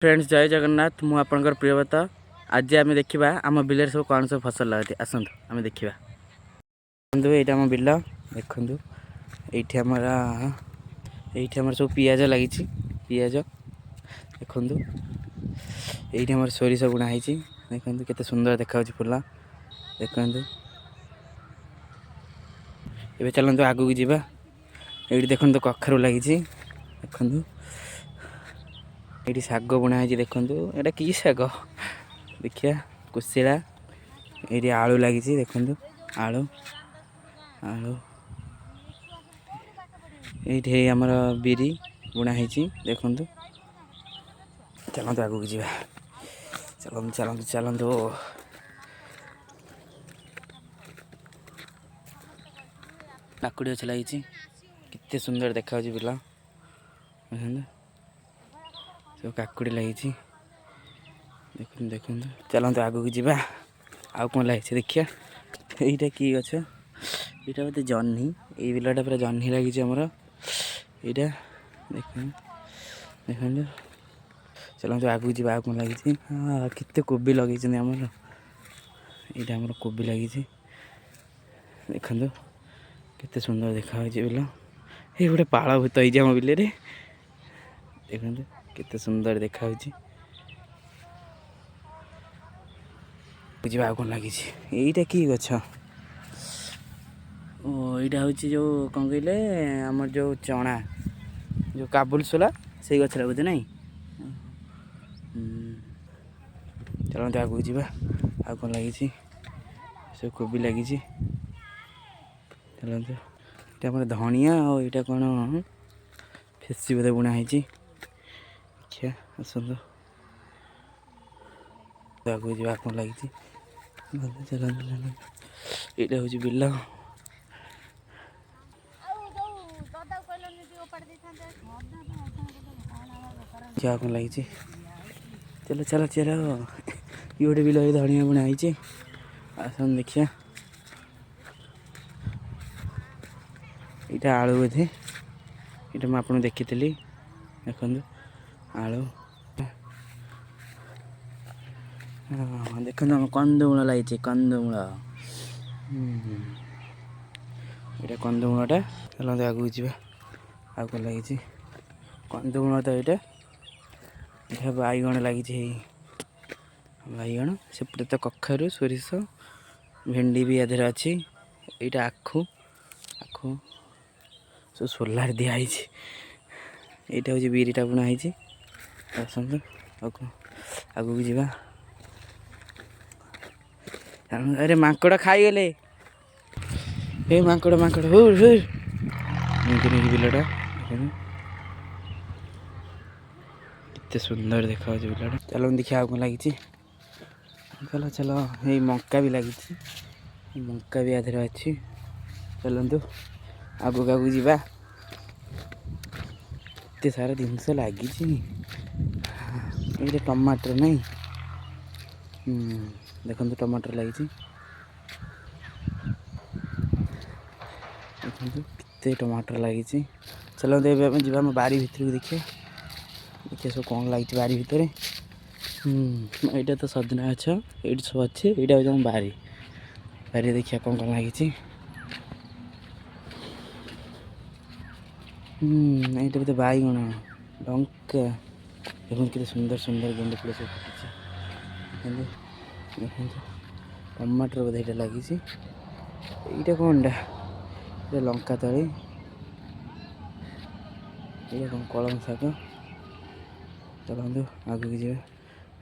Friends जय जगन्नाथ मु आपनकर प्रियव्रत। आज आम देखा आम बिल सब कौन सब फसल लगे आसतु आम देखा बंधु यहाँ आम बिल देखु ये सब पियाज लगी पियाज देखु ये सोरिष बुणाई देखु केते सुंदर देखा फूल देखु ये चलते आगू की जावा ये देखो कखारू लगी देखु ये शाग बुणाई देखु यहाँ कि शाग देखिया कुशिला ये आलू लगी देखु आलू आलू ये आमर बिरी बुणाई देखु चलते आगू की जावा चलते चलते चलते काकुड़ी गछ लगी केते सुंदर देखा बिल सब काकुड़ी लगी देखु देखु चलते आगू की जावा आउ कौन लगी देखिया यहीटा कि गछ यहाँ बोलते जह्नी ये बिलटा पूरा जह्नी लगी आमर यहाँ देख देखु चलते आगू जावा आउ कौन लगी हाँ केते कोबी लगे आमर यहाँ आमर कोबी लगी देखु केते सुंदर देखा बिल ये गोटे पाଳ भूत होती आम बिल देखु केते सुंदर देखा बुझा आ कौन लगी यहीटा कि गछ ओ यहाँ हूँ जो कौन कहले आमर जो चना जो काबुल सोला से गछ लगुच ना चलते आगू जावा आ कौन लगी सब कोबी लगी चलते ये धनिया और यहाँ कौन फेसी बोधे बुणाई देखिए आसतु आगू जावा कौन लगी चलते यहाँ हूँ बिल क्या कौन लगी चलो चलो चलो ये गोटे बिल धनिया बुणाई आसन देखिया यहाँ आलू बोधे ये मुझे देखी देखु आलू हाँ देखो आम कंदमूल लगी कंदमूल ये कंदमूलटा चलते आगू जावा आ कौन लगी कंदमूल तो यहाँ बैगण लगी बैगण सेपटे तो कखारू सोरिष भेंडी भी याद अच्छी यहाँ आखु आखु सब सोलार दिखाई यहाँ हूँ बिरीटा बुणाई आसतु आगू की जावा अरे मांकड़ खाईगले ए मांकड़ मांकड़ हो बिलटा केते सुंदर देखा बिलटा चलो देखिए आ कौन लगी चलो चलो ये मक्का भी लगी मक्का भी आधे अच्छी चलतु आगू आगू जावा एत सारा जिनस लगी ये टमाटर नहीं देखो टमाटर लगी देखते टमाटर लगी चलो जा बारी भितर को देखिए देखिए सब कौन लगी बारी भितर यहाँ तो सजना गछ ये सब अच्छे यहाँ हूँ बारी बारी देखिए कौन कौन लगी यहाँ बोलते बैगण लंका देखो कितने सुंदर सुंदर गेंदे फूल सब फुटी देखो टमाटर बोधे यहाँ लगी यहाँ कौन टा लंका तली ये कौन कलम शाग चलते आगे की जाए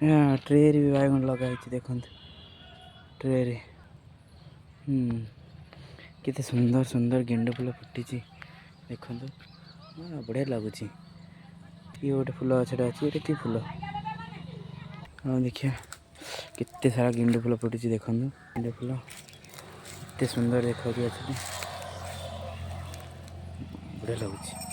हाँ ट्रे भी बैगण लगाई देखो ट्रे केते सुंदर सुंदर गेंडे फूल फुटी देखो बढ़िया लगुच ये गोटे फूल गछटा अच्छी ये कि फूल हाँ देखिए केते सारा गेंडे फूल फुटी देखो गेंडे फूल केते सुंदर देखा बढ़िया लगुच।